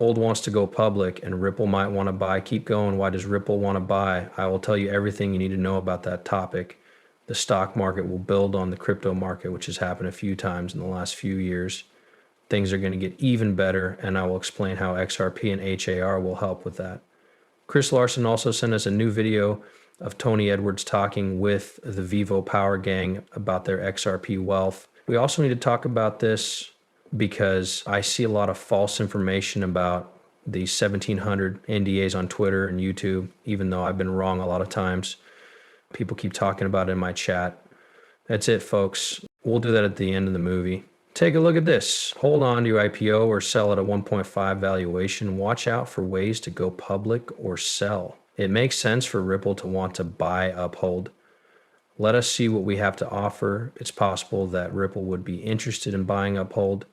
Uphold wants to go public and Ripple might want to buy. Keep going. Why does Ripple want to buy? I will tell you everything you need to know about that topic. The stock market will build on the crypto market, which has happened a few times in the last few years. Things are going to get even better, and I will explain how XRP and HAR will help with that. Chris Larsson also sent us a new video of Tony Edwards talking with the Vivo Power Gang about their XRP wealth. We also need to talk about this because I see a lot of false information about the 1,700 NDAs on Twitter and YouTube, even though I've been wrong a lot of times. People keep talking about it in my chat. That's it, folks. We'll do that at the end of the movie. Take a look at this. Hold on to your IPO or sell at a 1.5 valuation. Watch out for ways to go public or sell. It makes sense for Ripple to want to buy Uphold. Let us see what we have to offer. It's possible that Ripple would be interested in buying Uphold.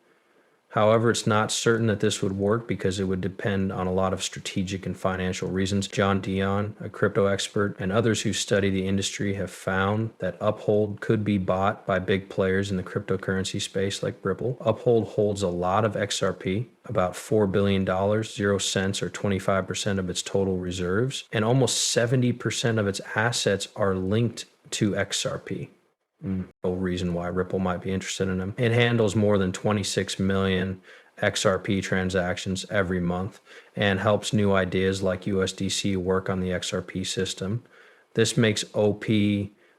However, it's not certain that this would work because it would depend on a lot of strategic and financial reasons. John Dion, a crypto expert, and others who study the industry have found that Uphold could be bought by big players in the cryptocurrency space like Ripple. Uphold holds a lot of XRP, about $4 billion, 0 cents or 25% of its total reserves, and almost 70% of its assets are linked to XRP. No reason why Ripple might be interested in them. It handles more than 26 million XRP transactions every month and helps new ideas like USDC work on the XRP system. This makes OP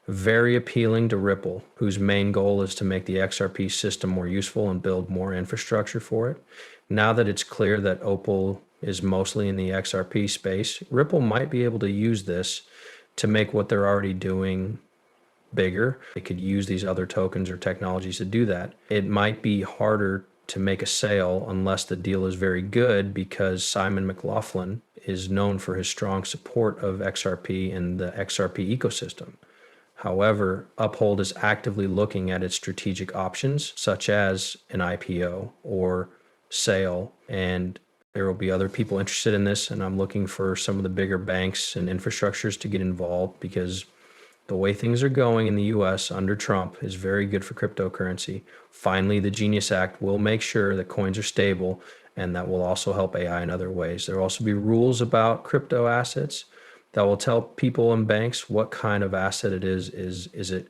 very appealing to Ripple, whose main goal is to make the XRP system more useful and build more infrastructure for it. Now that it's clear that Opal is mostly in the XRP space, Ripple might be able to use this to make what they're already doing bigger. They could use these other tokens or technologies to do that. It might be harder to make a sale unless the deal is very good because Simon McLaughlin is known for his strong support of XRP and the XRP ecosystem. However, Uphold is actively looking at its strategic options, such as an IPO or sale, and there will be other people interested in this, and I'm looking for some of the bigger banks and infrastructures to get involved because the way things are going in the US under Trump is very good for cryptocurrency. Finally, the Genius Act will make sure that coins are stable, and that will also help AI in other ways. There will also be rules about crypto assets that will tell people and banks what kind of asset it is. Is it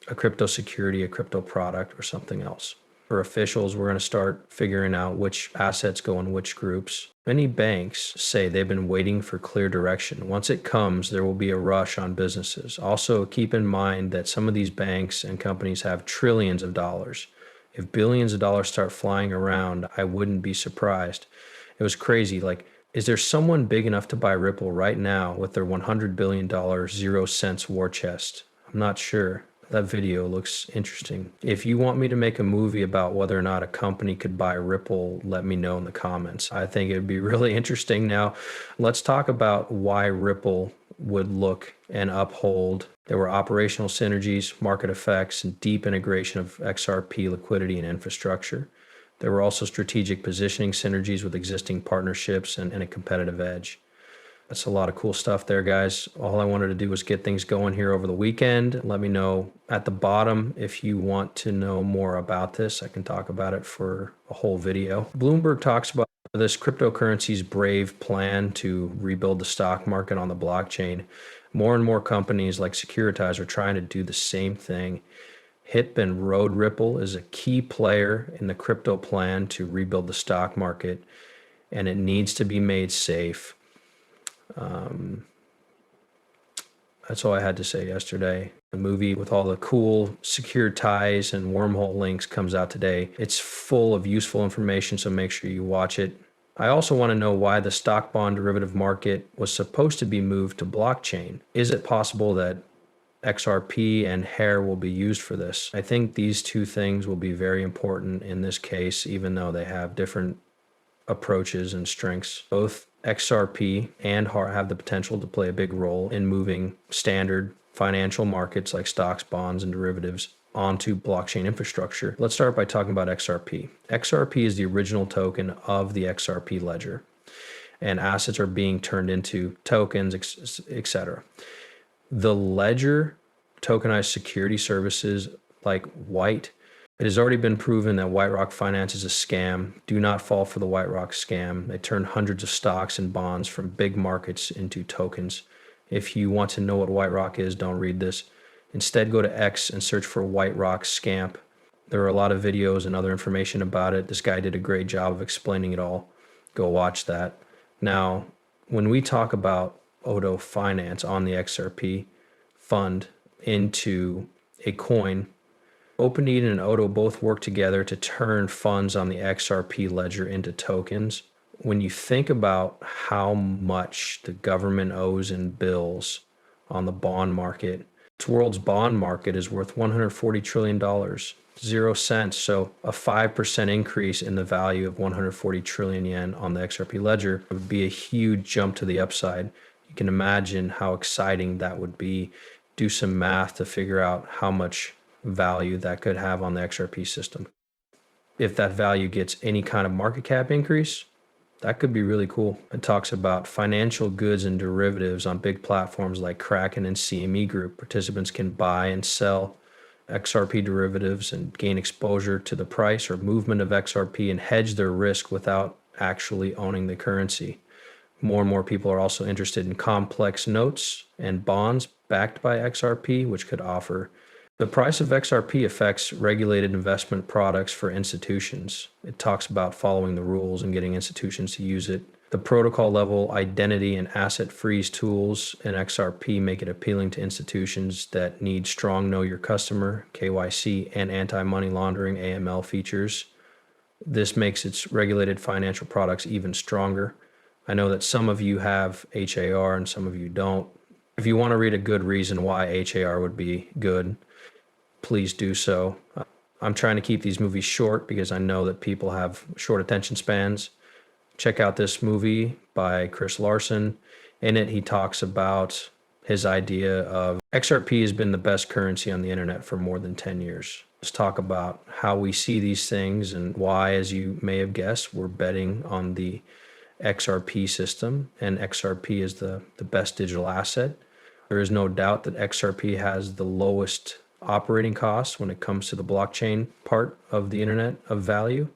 a crypto security, a crypto product, or something else? For officials, we're going to start figuring out which assets go in which groups. Many banks say they've been waiting for clear direction. Once it comes, there will be a rush on businesses. Also, keep in mind that some of these banks and companies have trillions of dollars. If billions of dollars start flying around, I wouldn't be surprised. It was crazy. Like, is there someone big enough to buy Ripple right now with their $100 billion 0 cents war chest? I'm not sure. That video looks interesting. If you want me to make a movie about whether or not a company could buy Ripple, let me know in the comments. I think it would be really interesting. Now, let's talk about why Ripple would look and Uphold. There were operational synergies, market effects, and deep integration of XRP liquidity and infrastructure. There were also strategic positioning synergies with existing partnerships and a competitive edge. That's a lot of cool stuff there, guys. All I wanted to do was get things going here over the weekend. Let me know at the bottom if you want to know more about this. I can talk about it for a whole video. Bloomberg talks about this cryptocurrency's brave plan to rebuild the stock market on the blockchain. More and more companies like Securitize are trying to do the same thing. HIP and Road Ripple is a key player in the crypto plan to rebuild the stock market, and it needs to be made safe. That's all I had to say yesterday. The movie with all the cool secure ties and wormhole links comes out today. It's full of useful information, so make sure you watch it. I also want to know why the stock bond derivative market was supposed to be moved to blockchain. Is it possible that XRP and hair will be used for this? I think these two things will be very important in this case, even though they have different approaches and strengths. Both XRP and HAR have the potential to play a big role in moving standard financial markets like stocks, bonds, and derivatives onto blockchain infrastructure. Let's start by talking about XRP. XRP is the original token of the XRP ledger, and assets are being turned into tokens, etc. The ledger tokenized security services like White It has already been proven that White Rock Finance is a scam. Do not fall for the White Rock scam. They turn hundreds of stocks and bonds from big markets into tokens. If you want to know what White Rock is, don't read this. Instead, go to X and search for White Rock scamp. There are a lot of videos and other information about it. This guy did a great job of explaining it all. Go watch that. Now, when we talk about Odo Finance on the XRP fund into a coin, OpenEat and Odo both work together to turn funds on the XRP ledger into tokens. When you think about how much the government owes in bills on the bond market, this world's bond market is worth $140 trillion, 0 cents. So a 5% increase in the value of 140 trillion yen on the XRP ledger would be a huge jump to the upside. You can imagine how exciting that would be. Do some math to figure out how much value that could have on the XRP system. If that value gets any kind of market cap increase, that could be really cool. It talks about financial goods and derivatives on big platforms like Kraken and CME Group. Participants can buy and sell XRP derivatives and gain exposure to the price or movement of XRP and hedge their risk without actually owning the currency. More and more people are also interested in complex notes and bonds backed by XRP, which could offer. The price of XRP affects regulated investment products for institutions. It talks about following the rules and getting institutions to use it. The protocol level identity and asset freeze tools in XRP make it appealing to institutions that need strong know your customer, KYC, and anti-money laundering AML features. This makes its regulated financial products even stronger. I know that some of you have HAR and some of you don't. If you want to read a good reason why HAR would be good, please do so. I'm trying to keep these movies short because I know that people have short attention spans. Check out this movie by Chris Larsson. In it, he talks about his idea of XRP has been the best currency on the internet for more than 10 years. Let's talk about how we see these things and why, as you may have guessed, we're betting on the XRP system, and XRP is the best digital asset. There is no doubt that XRP has the lowest operating costs when it comes to the blockchain part of the internet of value.